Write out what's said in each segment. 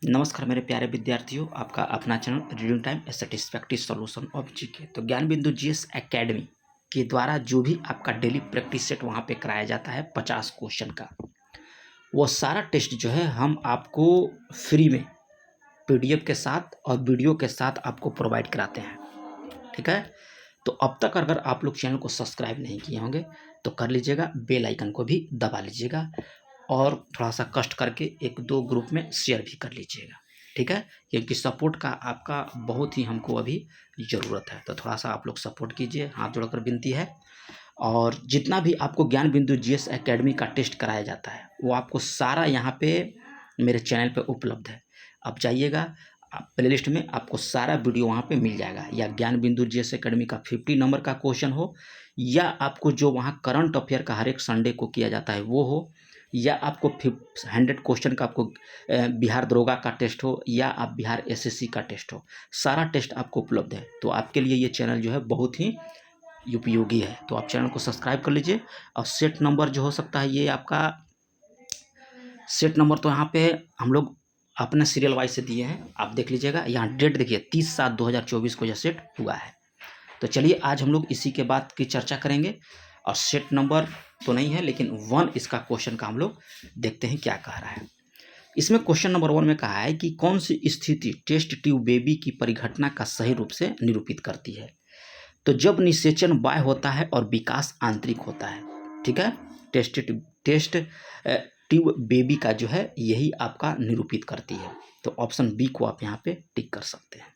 नमस्कार मेरे प्यारे विद्यार्थियों, आपका अपना channel reading time A satisfactory solution of GK. तो ज्ञान बिंदु जीएस एकेडमी के द्वारा जो भी आपका डेली प्रैक्टिस सेट वहाँ पे कराया जाता है 50 क्वेश्चन का, वो सारा टेस्ट जो है हम आपको फ्री में पीडीएफ के साथ और वीडियो के साथ आपको प्रोवाइड कराते हैं। ठीक है, तो अब तक अगर आप लोग चैनल को सब्सक्राइब नहीं किए होंगे तो कर लीजिएगा, बेल आइकन को भी दबा लीजिएगा और थोड़ा सा कष्ट करके 1-2 ग्रुप में शेयर भी कर लीजिएगा। ठीक है, क्योंकि सपोर्ट का आपका बहुत ही हमको अभी ज़रूरत है, तो थोड़ा सा आप लोग सपोर्ट कीजिए, हाथ जोड़कर विनती है। और जितना भी आपको ज्ञान बिंदु जीएस एकेडमी का टेस्ट कराया जाता है वो आपको सारा यहाँ पे मेरे चैनल पे उपलब्ध है। आप जाइएगा, प्ले लिस्ट में आपको सारा वीडियो वहाँ पे मिल जाएगा, या ज्ञान बिंदु जीएस एकेडमी का 50 नंबर का क्वेश्चन हो, या आपको जो वहाँ करंट अफेयर का हर एक संडे को किया जाता है वो हो, या आपको 100 क्वेश्चन का आपको बिहार दरोगा का टेस्ट हो, या आप बिहार एसएससी का टेस्ट हो, सारा टेस्ट आपको उपलब्ध है। तो आपके लिए ये चैनल जो है बहुत ही उपयोगी है, तो आप चैनल को सब्सक्राइब कर लीजिए। और सेट नंबर जो हो सकता है, ये आपका सेट नंबर तो यहाँ पे हम लोग अपने सीरियल वाइज से दिए हैं, आप देख लीजिएगा। यहाँ डेट देखिए 30/7/2024 को यह सेट हुआ है। तो चलिए आज हम लोग इसी के बाद की चर्चा करेंगे। और सेट नंबर तो नहीं है, लेकिन 1 इसका क्वेश्चन का हम लोग देखते हैं क्या कह रहा है। इसमें क्वेश्चन नंबर 1 में कहा है कि कौन सी स्थिति टेस्ट ट्यूब बेबी की परिघटना का सही रूप से निरूपित करती है। तो जब निषेचन बाह्य होता है और विकास आंतरिक होता है। ठीक है, टेस्ट ट्यूब बेबी का जो है यही आपका निरूपित करती है। तो ऑप्शन बी को आप यहाँ पे टिक कर सकते हैं।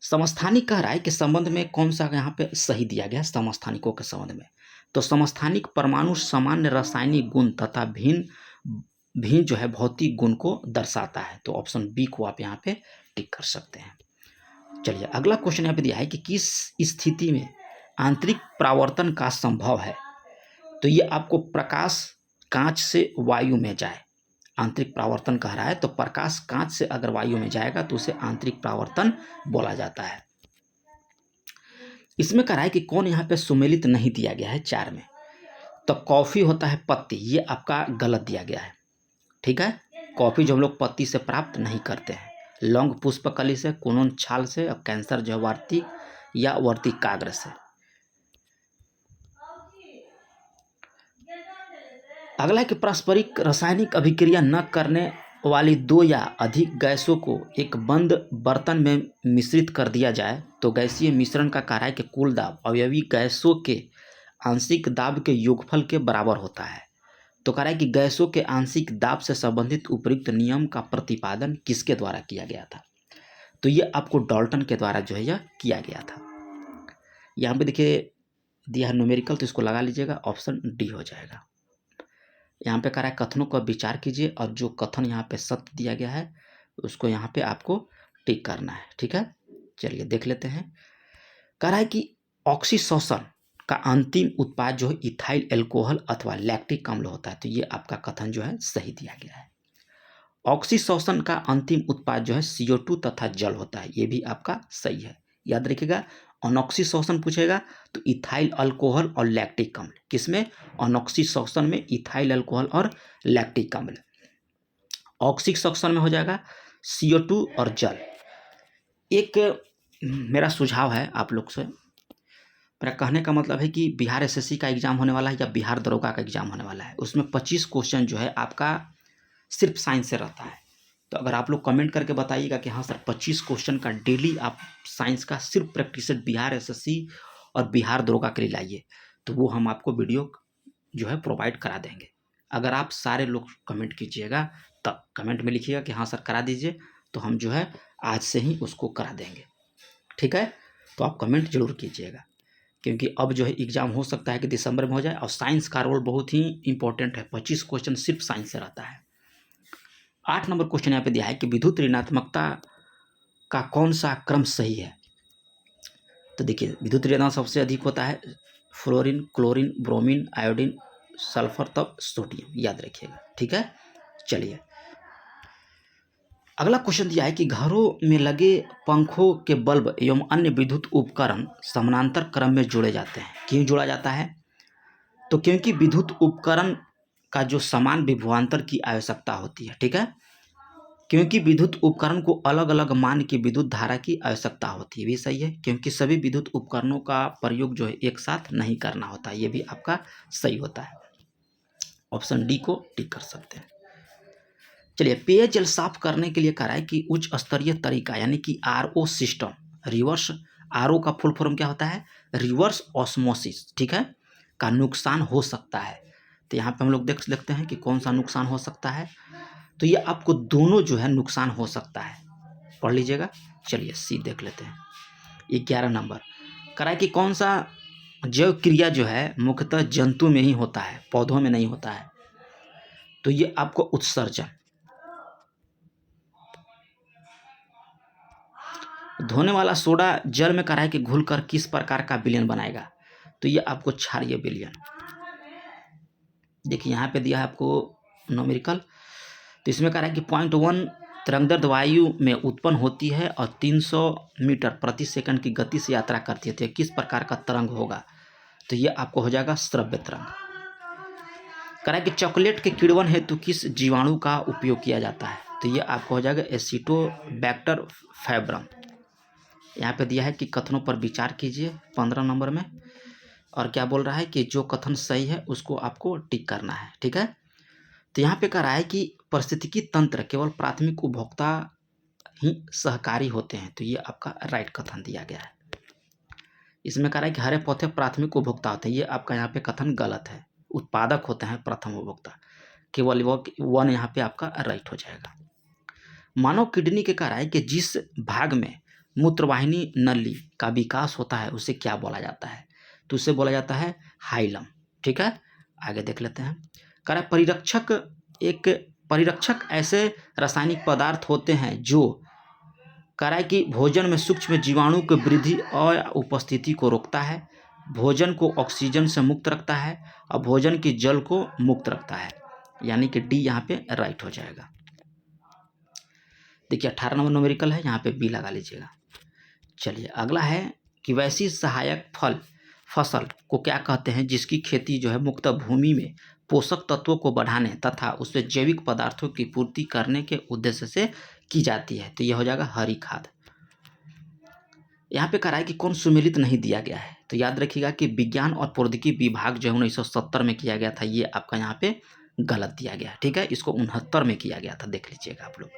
समस्थानिक कह रहा है कि संबंध में कौन सा यहाँ पे सही दिया गया है समस्थानिकों के संबंध में। तो समस्थानिक परमाणु सामान्य रासायनिक गुण तथा भिन्न जो है भौतिक गुण को दर्शाता है। तो ऑप्शन बी को आप यहाँ पे टिक कर सकते हैं। चलिए अगला क्वेश्चन यहाँ पे दिया है कि किस स्थिति में आंतरिक परावर्तन का संभव है। तो ये आपको प्रकाश कांच से वायु में जाए, आंतरिक परावर्तन कह रहा है, तो प्रकाश कांच से अगर वायु में जाएगा तो उसे आंतरिक परावर्तन बोला जाता है। इसमें कह रहा है कि कौन यहाँ पे सुमेलित नहीं दिया गया है 4 में। तो कॉफी होता है पत्ती, ये आपका गलत दिया गया है। ठीक है, कॉफी जो हम लोग पत्ती से प्राप्त नहीं करते हैं, लौंग पुष्पकली से, कुनून छाल से, और कैंसर जो वार्तिक या वर्तिकाग्र से। अगला है कि पारस्परिक रासायनिक अभिक्रिया न करने वाली 2 या अधिक गैसों को एक बंद बर्तन में मिश्रित कर दिया जाए तो गैसीय मिश्रण का कार्य है कि कुल दाब अवयवी गैसों के आंशिक दाब के योगफल के बराबर होता है। तो कह रहा है कि गैसों के आंशिक दाब से संबंधित उपयुक्त नियम का प्रतिपादन किसके द्वारा किया गया था। तो ये आपको डाल्टन के द्वारा जो है यह किया गया था। यहाँ पे देखिए दिया है न्यूमेरिकल, तो इसको लगा लीजिएगा, ऑप्शन डी हो जाएगा। यहाँ पे कह रहा है कथनों का विचार कीजिए और जो कथन यहाँ पे सत्य दिया गया है उसको यहाँ पे आपको टिक करना है। ठीक है, चलिए देख लेते हैं। कह रहा है कि ऑक्सीशोषण का अंतिम उत्पाद जो है इथाइल एल्कोहल अथवा लैक्टिक अम्ल होता है। तो ये आपका कथन जो है सही दिया गया है। ऑक्सीशोषण का अंतिम उत्पाद जो है CO2 तथा जल होता है, ये भी आपका सही है। याद रखिएगा, अनॉक्सीशोषण पूछेगा तो इथाइल अल्कोहल और लैक्टिक अम्ल, किसमें, अनॉक्सीशोषण में इथाइल अल्कोहल और लैक्टिक अम्ल। ऑक्सीशोषण में हो जाएगा CO2 और जल। एक मेरा सुझाव है आप लोग से, मेरा कहने का मतलब है कि बिहार एसएससी का एग्जाम होने वाला है या बिहार दरोगा का एग्जाम होने वाला है, उसमें 25 क्वेश्चन जो है आपका सिर्फ साइंस से रहता है। तो अगर आप लोग कमेंट करके बताइएगा कि हाँ सर 25 क्वेश्चन का डेली आप साइंस का सिर्फ प्रैक्टिस बिहार एसएससी और बिहार दरोगा के लिए लाइए, तो वो हम आपको वीडियो जो है प्रोवाइड करा देंगे। अगर आप सारे लोग कमेंट कीजिएगा, तब कमेंट में लिखिएगा कि हाँ सर करा दीजिए, तो हम जो है आज से ही उसको करा देंगे। ठीक है, तो आप कमेंट जरूर कीजिएगा, क्योंकि अब जो है एग्ज़ाम हो सकता है कि दिसंबर में हो जाए, और साइंस का रोल बहुत ही इंपॉर्टेंट है। 25 क्वेश्चन सिर्फ साइंस से रहता है। 8 नंबर क्वेश्चन यहाँ पे दिया है कि विद्युत ऋणात्मकता का कौन सा क्रम सही है। तो देखिए विद्युत ऋणात्मकता सबसे अधिक होता है fluorine, chlorine, bromine, iodine, sulphur, तब सोडियम, याद रखिएगा। ठीक है, चलिए अगला क्वेश्चन दिया है कि घरों में लगे पंखों के बल्ब एवं अन्य विद्युत उपकरण समानांतर क्रम में जोड़े जाते हैं। क्यों जोड़ा जाता है, तो क्योंकि विद्युत उपकरण का जो समान विभवांतर की आवश्यकता होती है। ठीक है, क्योंकि विद्युत उपकरण को अलग अलग मान की विद्युत धारा की आवश्यकता होती है, भी सही है, क्योंकि सभी विद्युत उपकरणों का प्रयोग जो है एक साथ नहीं करना होता, ये भी आपका सही होता है। ऑप्शन डी को टिक कर सकते हैं। चलिए, पेयजल साफ करने के लिए कह रहा है कि उच्च स्तरीय तरीका यानी कि आरओ सिस्टम, रिवर्स, आरओ का फुल फॉर्म क्या होता है, रिवर्स ऑस्मोसिस, ठीक है, का नुकसान हो सकता है। तो यहाँ पे हम लोग देख लेते हैं कि कौन सा नुकसान हो सकता है। तो ये आपको दोनों जो है नुकसान हो सकता है, पढ़ लीजिएगा। चलिए सी देख लेते हैं, 11 नंबर कह रहा है कि कौन सा जैव क्रिया जो है मुख्यतः जंतु में ही होता है, पौधों में नहीं होता है। तो ये आपको उत्सर्जन। धोने वाला सोडा जल में कह रहा है कि घुलकर किस प्रकार का विलयन बनाएगा। तो ये आपको क्षारीय विलयन। देखिए यहाँ पे दिया है आपको न्यूमेरिकल। तो इसमें कह रहा है कि 0.1 तरंगदैर्घ्य वायु में उत्पन्न होती है और 300 मीटर प्रति सेकंड की गति से यात्रा करती है। तो ये किस प्रकार का तरंग होगा। तो ये आपको हो जाएगा श्रव्य तरंग। कह रहा है कि चॉकलेट के किण्वन हेतु किस जीवाणु का उपयोग किया जाता है। तो ये आपको हो जाएगा एसिटोबैक्टर फैब्रम। यहाँ पे दिया है कि कथनों पर विचार कीजिए 15 नंबर में, और क्या बोल रहा है कि जो कथन सही है उसको आपको टिक करना है, ठीक है। तो यहाँ पे कह रहा है कि पारिस्थितिकी तंत्र केवल प्राथमिक उपभोक्ता ही सहकारी होते हैं। तो ये आपका राइट कथन दिया गया है। इसमें कह रहा है कि हरे पौधे प्राथमिक उपभोक्ता होते हैं। ये आपका यहाँ पे कथन गलत है, उत्पादक होते हैं प्रथम उपभोक्ता, केवल वो 1 यहाँ पे आपका राइट हो जाएगा। मानव किडनी के कह रहा है कि जिस भाग में मूत्रवाहिनी नली का विकास होता है उसे क्या बोला जाता है। तो उसे बोला जाता है हाइलम, ठीक है। आगे देख लेते हैं। कह रहा है परिरक्षक ऐसे रासायनिक पदार्थ होते हैं जो कह रहा है कि भोजन में सूक्ष्म जीवाणु की वृद्धि और उपस्थिति को रोकता है, भोजन को ऑक्सीजन से मुक्त रखता है और भोजन की जल को मुक्त रखता है। यानी कि डी यहाँ पे राइट हो जाएगा। देखिए 18 नंबर न्यूमेरिकल है, यहाँ पे बी लगा लीजिएगा। चलिए अगला है कि वैसी सहायक फसल को क्या कहते हैं जिसकी खेती जो है मुक्त भूमि में पोषक तत्वों को बढ़ाने तथा उससे जैविक पदार्थों की पूर्ति करने के उद्देश्य से की जाती है। तो यह हो जाएगा हरी खाद। यहाँ पे कह रहा है कि कौन सुमेलित नहीं दिया गया है। तो याद रखिएगा कि विज्ञान और प्रौद्योगिकी विभाग जो है 1970 में किया गया था, ये आपका यहाँ पे गलत दिया गया है, ठीक है। इसको 69 में किया गया था, देख लीजिएगा आप लोग,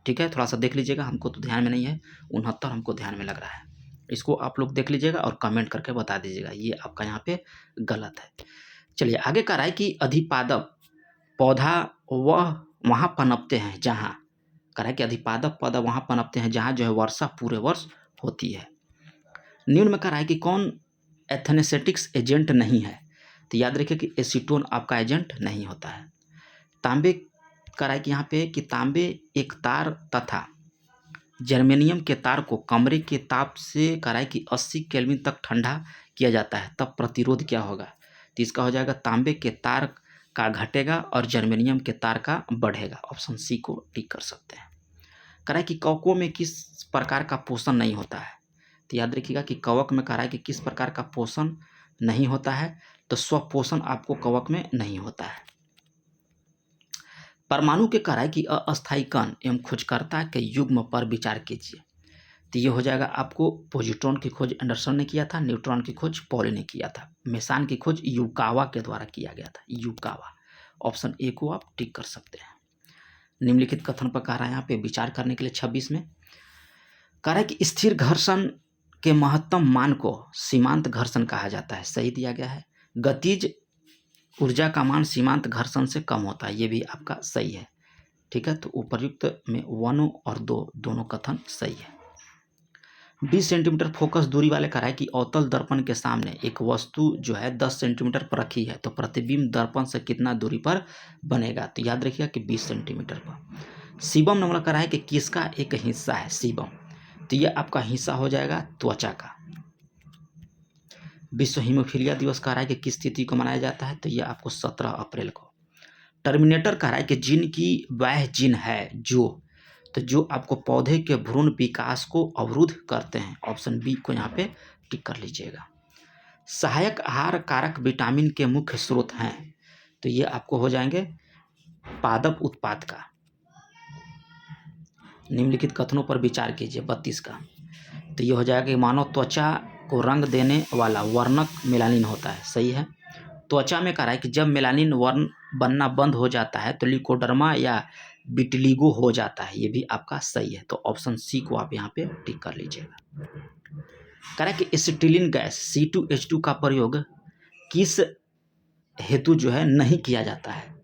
ठीक है। थोड़ा सा देख लीजिएगा, हमको तो ध्यान में नहीं है, 69 हमको ध्यान में लग रहा है। इसको आप लोग देख लीजिएगा और कमेंट करके बता दीजिएगा, ये आपका यहाँ पे गलत है। चलिए आगे कह रहा है कि अधिपादप पौधा वहाँ पनपते हैं जहाँ, कह रहा है कि अधिपादप पौधा वहाँ पनपते हैं जहाँ जो है वर्षा पूरे वर्ष होती है। निम्न में कह रहा है कि कौन एथेनेसेटिक्स एजेंट नहीं है। तो याद रखिए कि एसीटोन आपका एजेंट नहीं होता है। तांबे कह रहा है कि यहाँ पे कि तांबे एक तार तथा जर्मेनियम के तार को कमरे के ताप से कह रहा है कि 80 केल्विन तक ठंडा किया जाता है, तब प्रतिरोध क्या होगा। तो इसका हो जाएगा तांबे के तार का घटेगा और जर्मेनियम के तार का बढ़ेगा। ऑप्शन सी को टिक कर सकते हैं। कह रहा है कि कवकों में किस प्रकार का पोषण नहीं होता है। तो याद रखिएगा कि कवक में कह रहा है कि किस प्रकार का पोषण नहीं होता है। तो स्वपोषण आपको कवक में नहीं होता है। परमाणु के कह रहा है कि अस्थायी कण एवं खोजकर्ता के युग्म पर विचार कीजिए। तो ये हो जाएगा आपको पॉजिट्रॉन की खोज एंडरसन ने किया था, न्यूट्रॉन की खोज पॉली ने किया था, मेसान की खोज युकावा के द्वारा किया गया था, युकावा। ऑप्शन ए को आप टिक कर सकते हैं। निम्नलिखित कथन पर कह रहा है यहाँ पे विचार करने के लिए 26 में कह रहा है कि स्थिर घर्षण के महत्तम मान को सीमांत घर्षण कहा जाता है, सही दिया गया है। गतिज ऊर्जा का मान सीमांत घर्षण से कम होता है, ये भी आपका सही है, ठीक है। तो उपर्युक्त में 1 और 2 दोनों कथन सही है। 20 सेंटीमीटर फोकस दूरी वाले कह रहा है कि अवतल दर्पण के सामने एक वस्तु जो है 10 सेंटीमीटर पर रखी है, तो प्रतिबिंब दर्पण से कितना दूरी पर बनेगा। तो याद रखिएगा कि 20 सेंटीमीटर पर। सीबम नंबर कह रहा है कि किसका एक हिस्सा है सीबम। तो ये आपका हिस्सा हो जाएगा त्वचा का। विश्व हीमोफीलिया दिवस कह रहा है कि किस तिथि को मनाया जाता है। तो ये आपको 17 अप्रैल को। टर्मिनेटर कह रहा है कि जिन की वह जिन है जो आपको पौधे के भ्रूण विकास को अवरुद्ध करते हैं। ऑप्शन बी को यहाँ पे टिक कर लीजिएगा। सहायक आहार कारक विटामिन के मुख्य स्रोत हैं। तो ये आपको हो जाएंगे पादप उत्पाद का। निम्नलिखित कथनों पर विचार कीजिए 32 का। तो ये हो जाएगा कि मानव त्वचा को रंग देने वाला वर्णक मेलानिन होता है, सही है। त्वचा में कह रहा है कि जब मेलानिन वर्ण बनना बंद हो जाता है तो लिकोडर्मा या विटिलिगो हो जाता है, ये भी आपका सही है। तो ऑप्शन सी को आप यहाँ पे टिक कर लीजिएगा। कह रहा है कि एसिटिलीन गैस C2H2 का प्रयोग किस हेतु जो है नहीं किया जाता है।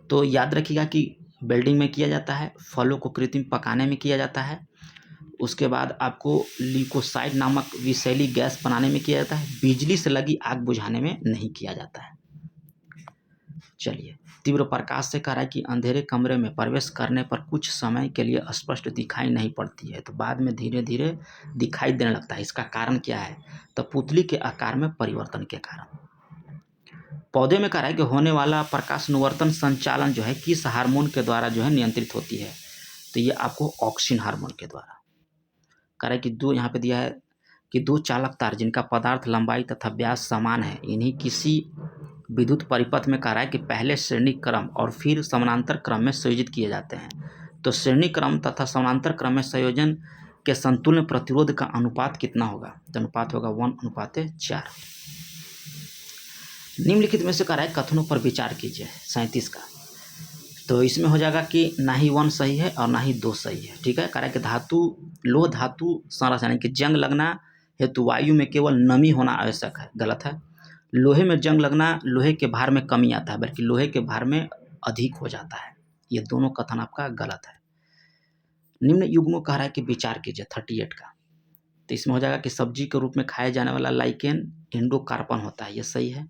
तो याद रखिएगा कि वेल्डिंग में किया जाता है, फलों को कृत्रिम पकाने में किया जाता है, उसके बाद आपको ल्यूकोसाइड नामक विषैली गैस बनाने में किया जाता है, बिजली से लगी आग बुझाने में नहीं किया जाता है। चलिए, तीव्र प्रकाश से कह रहा है कि अंधेरे कमरे में प्रवेश करने पर कुछ समय के लिए स्पष्ट दिखाई नहीं पड़ती है, तो बाद में धीरे धीरे दिखाई देने लगता है। इसका कारण क्या है? तो पुतली के आकार में परिवर्तन के कारण। पौधे में कह रहा है कि होने वाला प्रकाश अनुवर्तन संचालन जो है किस हार्मोन के द्वारा जो है नियंत्रित होती है। तो ये आपको ऑक्सिन हार्मोन के द्वारा। कह रहा है कि दो यहाँ पे दिया है कि दो चालक तार जिनका पदार्थ लंबाई तथा व्यास समान है, इन्हीं किसी विद्युत परिपथ में कह रहा है कि पहले श्रेणी क्रम और फिर समानांतर क्रम में संयोजित किए जाते हैं। तो श्रेणी क्रम तथा समानांतर क्रम में संयोजन के समतुल्य प्रतिरोध का अनुपात कितना होगा? तो अनुपात होगा 1:4। निम्नलिखित में से कह रहा है कथनों पर विचार कीजिए 37 का। तो इसमें हो जाएगा कि ना ही 1 सही है और ना ही 2 सही है, ठीक है। कह रहा है कि लोह धातु संरचना यानी कि जंग लगना हेतु वायु में केवल नमी होना आवश्यक है, गलत है। लोहे में जंग लगना लोहे के भार में कमी आता है, बल्कि लोहे के भार में अधिक हो जाता है। ये दोनों कथन आपका गलत है। निम्न युग्मों कह रहा है कि विचार कीजिए 38 का। तो इसमें हो जाएगा कि सब्जी के रूप में खाया जाने वाला लाइकेन इंडोकार्पन होता है, ये सही है।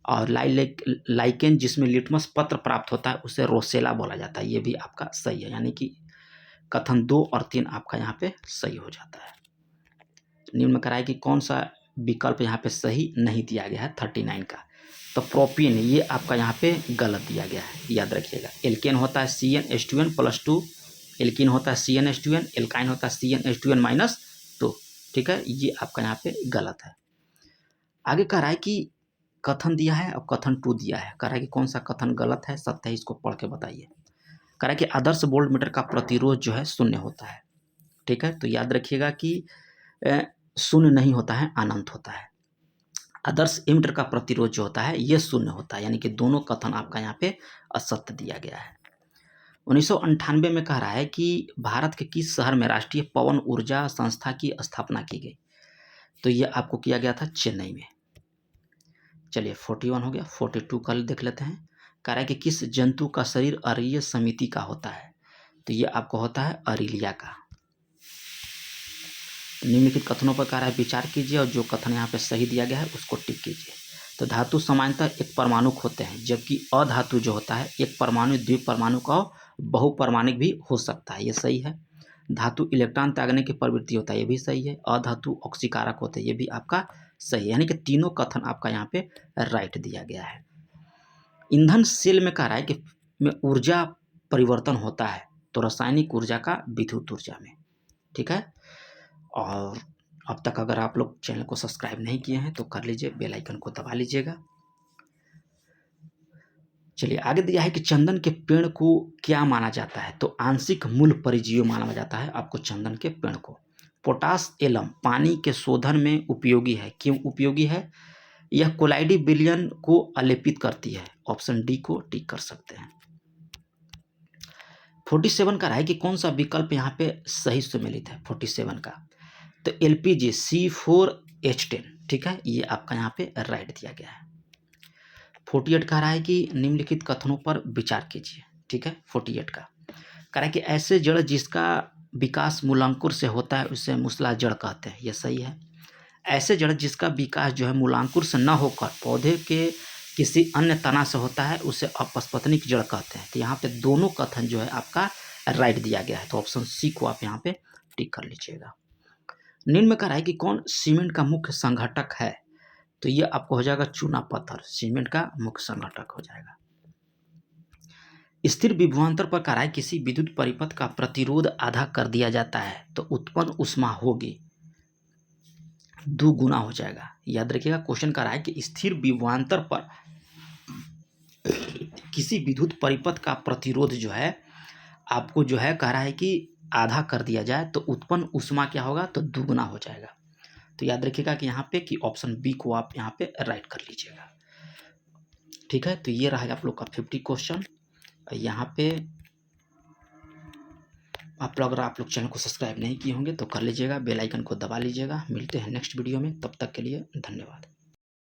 और लाइकेन जिसमें लिटमस पत्र प्राप्त होता है उसे रोसेला बोला जाता है, ये भी आपका सही है। यानी कि कथन 2 और 3 आपका यहाँ पे सही हो जाता है। निम्न कराए कि कौन सा विकल्प यहाँ पे सही नहीं दिया गया है 39 का। तो प्रोपीन ये आपका यहाँ पे गलत दिया गया है, याद रखिएगा। एल्केन होता है CnH2n+2, एल्कीन होता है CnH2n, एल्काइन होता है CnH2n-2, ठीक है। ये आपका यहाँ पे गलत है। आगे कह रहा है कि कथन दिया है और कथन 2 दिया है। कह रहा है कि कौन सा कथन गलत है, सत्य है, इसको पढ़ के बताइए। कह रहा है कि आदर्श वोल्ट मीटर का प्रतिरोध जो है 0 होता है, ठीक है। तो याद रखिएगा कि 0 नहीं होता है, अनंत होता है। आदर्श एमीटर का प्रतिरोध जो होता है ये 0 होता है, यानी कि दोनों कथन आपका यहाँ पे असत्य दिया गया है। 1998 में कह रहा है कि भारत के किस शहर में राष्ट्रीय पवन ऊर्जा संस्था की स्थापना की गई। तो ये आपको किया गया था चेन्नई में। चलिए 41 हो गया, 42 कल देख लेते हैं। कह रहा है कि किस जंतु का शरीर अरीय समिति का होता है। तो ये आपको होता है अरीलिया का। निम्नलिखित कथनों पर कह रहा है विचार कीजिए और जो कथन यहाँ पे सही दिया गया है उसको टिक कीजिए। तो धातु सामान्यतः एक परमाणुक होते हैं, जबकि अधातु जो होता है एक परमाणु द्विपरमाणु का बहुपरमाणिक भी हो सकता है, ये सही है। धातु इलेक्ट्रॉन त्यागने की प्रवृत्ति होता है, ये भी सही है। अधातु ऑक्सीकारक होते हैं, ये भी आपका सही है। यानी कि तीनों कथन आपका यहाँ पे राइट दिया गया है। ईंधन सेल में कह रहा है कि में ऊर्जा परिवर्तन होता है, तो रासायनिक ऊर्जा का विद्युत ऊर्जा में, ठीक है। और अब तक अगर आप लोग चैनल को सब्सक्राइब नहीं किए हैं तो कर लीजिए, बेल आइकन को दबा लीजिएगा। चलिए आगे दिया है कि चंदन के पेड़ को क्या माना जाता है। तो आंशिक मूल परिजीव माना जाता है आपको चंदन के पेड़ को। पोटास एलम पानी के शोधन में उपयोगी है, क्यों उपयोगी है? यह कोलाइडी विलयन को अलेपित करती है। ऑप्शन डी को टिक कर सकते हैं। 47 का है कि कौन सा विकल्प यहाँ पे सही सुमेलित है 47 का। तो LPG C4H10, ठीक है, ये आपका यहाँ पे राइट दिया गया है। 48 कह रहा है कि निम्नलिखित कथनों पर विचार कीजिए, ठीक है। 48 का कह रहा है कि ऐसे जड़ जिसका विकास मूलांकुर से होता है उसे मूसला जड़ कहते हैं, यह सही है। ऐसे जड़ जिसका विकास जो है मूलांकुर से न होकर पौधे के किसी अन्य तना से होता है उसे अपस्पतनिक जड़ कहते हैं। तो यहाँ पे दोनों कथन जो है आपका राइट दिया गया है, तो ऑप्शन सी को आप यहाँ पे टिक कर लीजिएगा। निम्न में कह रहा है कि कौन सीमेंट का मुख्य संघटक है। तो ये आपको हो जाएगा चूना पत्थर, सीमेंट का मुख्य संघटक हो जाएगा। स्थिर विभवांतर पर कह रहा है किसी विद्युत परिपथ का प्रतिरोध आधा कर दिया जाता है तो उत्पन्न ऊष्मा होगी 2 गुना हो जाएगा। याद रखिएगा क्वेश्चन कह रहा है कि स्थिर विभवांतर पर किसी विद्युत परिपथ का प्रतिरोध जो है आपको जो है कह रहा है कि आधा कर दिया जाए तो उत्पन्न ऊष्मा क्या होगा, तो दुगुना हो जाएगा। तो याद रखिएगा कि यहाँ पे कि ऑप्शन बी को आप यहाँ पे राइट कर लीजिएगा। ठीक है, तो ये रहा आप लोग का 50 क्वेश्चन। यहाँ पे अगर आप लोग चैनल को सब्सक्राइब नहीं किए होंगे तो कर लीजिएगा, बेल आइकन को दबा लीजिएगा। मिलते हैं नेक्स्ट वीडियो में, तब तक के लिए धन्यवाद।